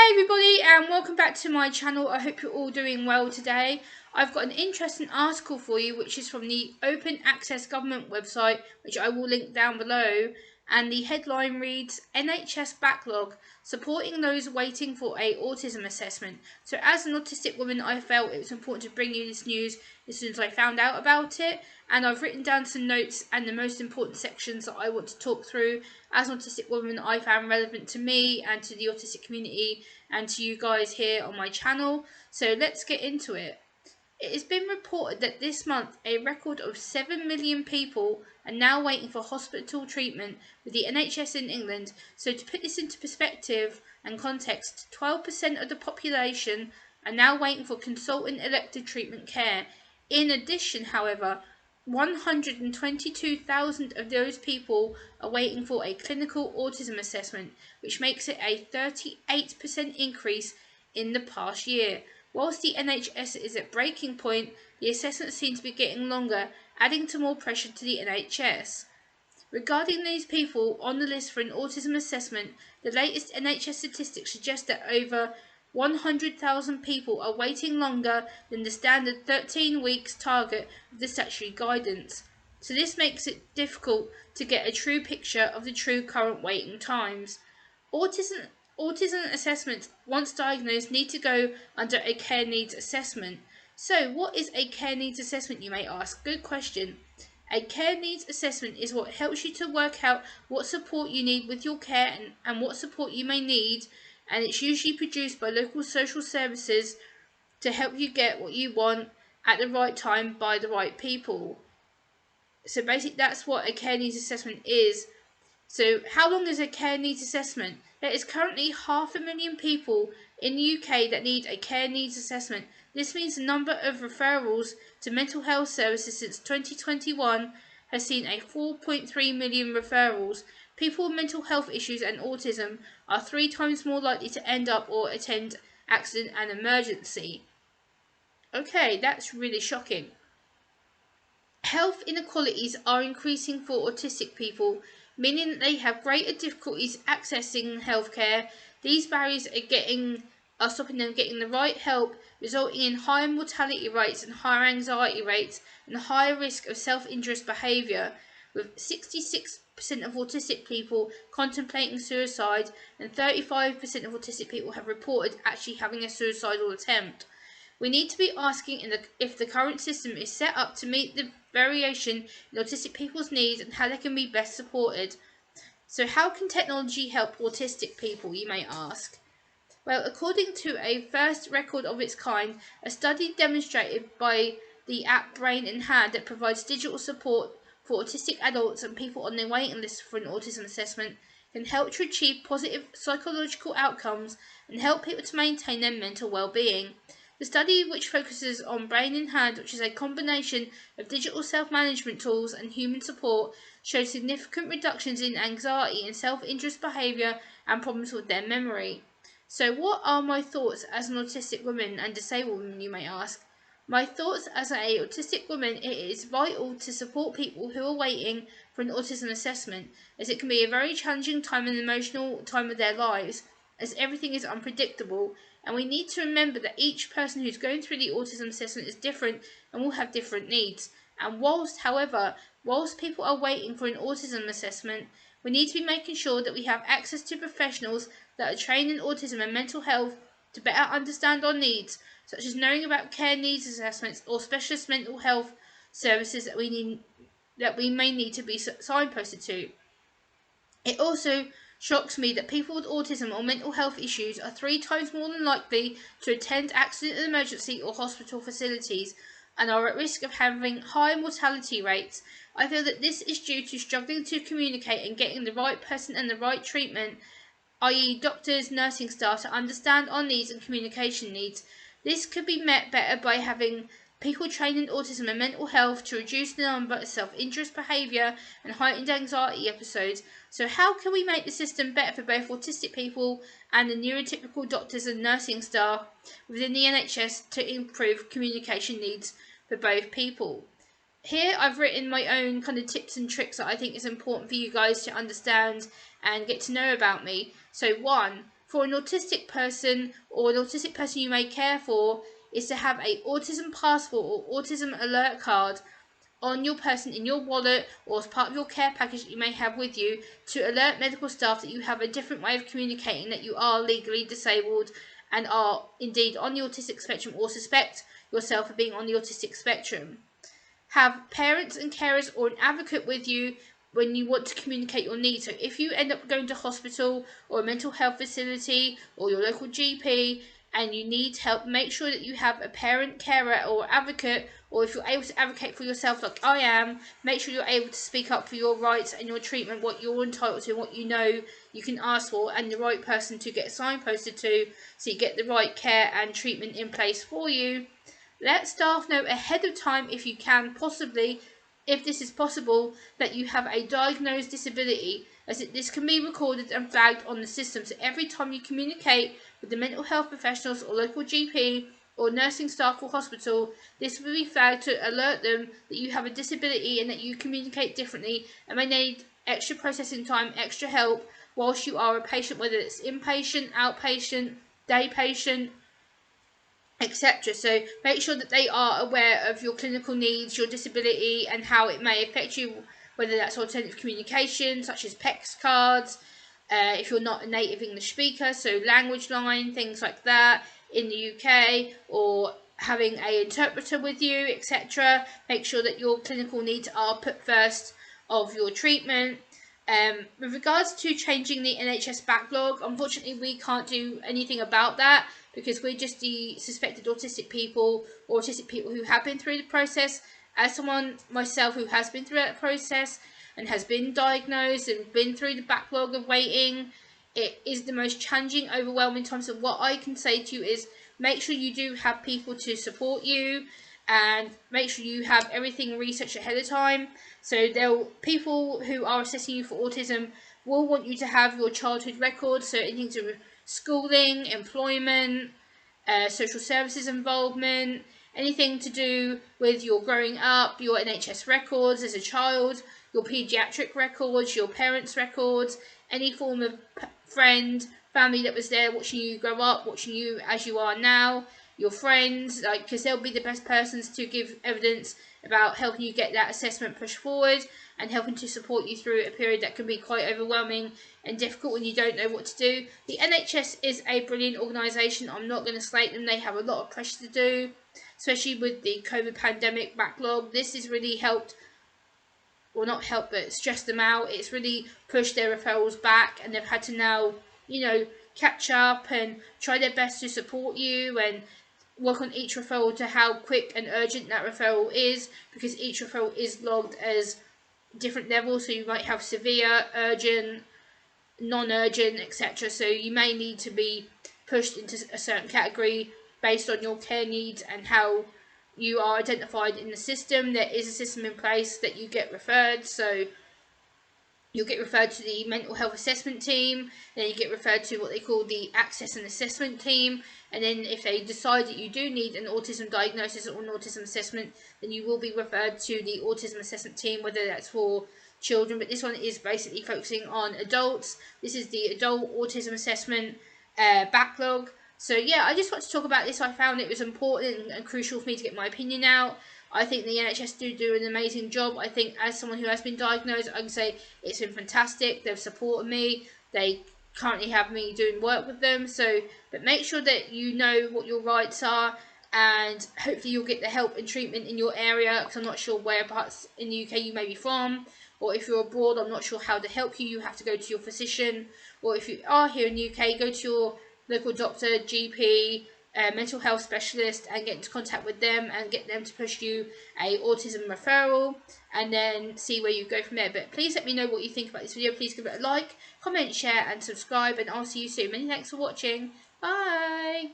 Hey everybody, and welcome back to my channel. I hope you're all doing well today. I've got an interesting article for you which is from the Open Access Government website, which I will link down below, and the headline reads NHS Backlog, Supporting Those Waiting for a Autism Assessment. So as an autistic woman, I felt it was important to bring you this news as soon as I found out about it, and I've written down some notes and the most important sections that I want to talk through as an autistic woman I found relevant to me and to the autistic community and to you guys here on my channel. So let's get into it. It has been reported that this month a record of 7 million people are now waiting for hospital treatment with the NHS in England. So to put this into perspective and context, 12% of the population are now waiting for consultant elected treatment care. In addition, however, 122,000 of those people are waiting for a clinical autism assessment, which makes it a 38% increase in the past year. Whilst the NHS is at breaking point, the assessments seem to be getting longer, adding to more pressure to the NHS. Regarding these people on the list for an autism assessment, the latest NHS statistics suggest that over 100,000 people are waiting longer than the standard 13 weeks target of the statutory guidance. So this makes it difficult to get a true picture of the true current waiting times. Autism assessments, once diagnosed, need to go under a care needs assessment. So what is a care needs assessment, you may ask? Good question. A care needs assessment is what helps you to work out what support you need with your care and what support you may need, and it's usually produced by local social services to help you get what you want at the right time by the right people. So basically that's what a care needs assessment is. So how long is a care needs assessment? There is currently 500,000 people in the UK that need a care needs assessment. This means the number of referrals to mental health services since 2021 has seen a 4.3 million referrals. People with mental health issues and autism are 3 times more likely to end up or attend accident and emergency. Okay, that's really shocking. Health inequalities are increasing for autistic people, meaning that they have greater difficulties accessing healthcare. These barriers are stopping them getting the right help, resulting in higher mortality rates and higher anxiety rates and a higher risk of self-injurious behaviour, with 66% of autistic people contemplating suicide and 35% of autistic people have reported actually having a suicidal attempt. We need to be asking if the current system is set up to meet the variation in autistic people's needs and how they can be best supported. So how can technology help autistic people, you may ask? Well, according to a first record of its kind, a study demonstrated by the app Brain in Hand that provides digital support for autistic adults and people on their waiting list for an autism assessment can help to achieve positive psychological outcomes and help people to maintain their mental well-being. The study, which focuses on Brain in Hand, which is a combination of digital self-management tools and human support, showed significant reductions in anxiety and self-injurious behaviour and problems with their memory. So what are my thoughts as an autistic woman and disabled woman, you may ask? My thoughts as an autistic woman: it is vital to support people who are waiting for an autism assessment, as it can be a very challenging time and emotional time of their lives, as everything is unpredictable, and we need to remember that each person who's going through the autism assessment is different and will have different needs. And whilst people are waiting for an autism assessment, we need to be making sure that we have access to professionals that are trained in autism and mental health to better understand our needs, such as knowing about care needs assessments or specialist mental health services that we may need to be signposted to. It also shocks me that people with autism or mental health issues are 3 times more than likely to attend accident and emergency or hospital facilities and are at risk of having high mortality rates. I feel that this is due to struggling to communicate and getting the right person and the right treatment, i.e. doctors, nursing staff, to understand our needs and communication needs. This could be met better by having people trained in autism and mental health to reduce the number of self-injurious behaviour and heightened anxiety episodes. So how can we make the system better for both autistic people and the neurotypical doctors and nursing staff within the NHS to improve communication needs for both people? Here I've written my own kind of tips and tricks that I think is important for you guys to understand and get to know about me. So 1, for an autistic person or an autistic person you may care for is to have a autism passport or autism alert card on your person in your wallet or as part of your care package that you may have with you to alert medical staff that you have a different way of communicating, that you are legally disabled and are indeed on the autistic spectrum or suspect yourself of being on the autistic spectrum. Have parents and carers or an advocate with you when you want to communicate your needs. So if you end up going to hospital or a mental health facility or your local GP and you need help, make sure that you have a parent, carer or advocate, or if you're able to advocate for yourself like I am, make sure you're able to speak up for your rights and your treatment, what you're entitled to, what you know you can ask for, and the right person to get signposted to, so you get the right care and treatment in place for you. Let staff know ahead of time if you can possibly, if this is possible, that you have a diagnosed disability, as this can be recorded and flagged on the system. So every time you communicate with the mental health professionals or local GP or nursing staff or hospital, this will be flagged to alert them that you have a disability and that you communicate differently and may need extra processing time, extra help whilst you are a patient, whether it's inpatient, outpatient, day patient, etc. So make sure that they are aware of your clinical needs, your disability, and how it may affect you, whether that's alternative communication, such as PECS cards, if you're not a native English speaker, so language line, things like that in the UK, or having an interpreter with you, etc. Make sure that your clinical needs are put first of your treatment. With regards to changing the NHS backlog, unfortunately we can't do anything about that because we're just the suspected autistic people or autistic people who have been through the process. As someone myself who has been through that process and has been diagnosed and been through the backlog of waiting, it is the most challenging, overwhelming time. So what I can say to you is make sure you do have people to support you and make sure you have everything researched ahead of time. So people who are assessing you for autism will want you to have your childhood records, so anything to do with schooling, employment, social services involvement, anything to do with your growing up, your NHS records as a child, your paediatric records, your parents' records, any form of friend, family that was there watching you grow up, watching you as you are now, your friends, because they'll be the best persons to give evidence about helping you get that assessment pushed forward and helping to support you through a period that can be quite overwhelming and difficult when you don't know what to do. The NHS is a brilliant organisation. I'm not going to slate them. They have a lot of pressure to do, especially with the COVID pandemic backlog. This has really helped, well, not help, but stressed them out. It's really pushed their referrals back, and they've had to now, catch up and try their best to support you and work on each referral to how quick and urgent that referral is, because each referral is logged as different levels. So you might have severe, urgent, non-urgent, etc. So you may need to be pushed into a certain category based on your care needs and how you are identified in the system. There is a system in place that you get referred, so you'll get referred to the mental health assessment team, then you get referred to what they call the access and assessment team, and then if they decide that you do need an autism diagnosis or an autism assessment, then you will be referred to the autism assessment team, whether that's for children, but this one is basically focusing on adults. This is the adult autism assessment backlog. So yeah, I just want to talk about this. I found it was important and crucial for me to get my opinion out. I think the NHS do an amazing job. I think as someone who has been diagnosed, I can say it's been fantastic. They've supported me. They currently have me doing work with them. So, but make sure that you know what your rights are, and hopefully you'll get the help and treatment in your area, because I'm not sure whereabouts in the UK you may be from, or if you're abroad, I'm not sure how to help you. You have to go to your physician, or if you are here in the UK, go to your local doctor, GP, mental health specialist, and get into contact with them and get them to push you a autism referral, and then see where you go from there. But please let me know what you think about this video. Please give it a like, comment, share and subscribe, and I'll see you soon. Many thanks for watching. Bye.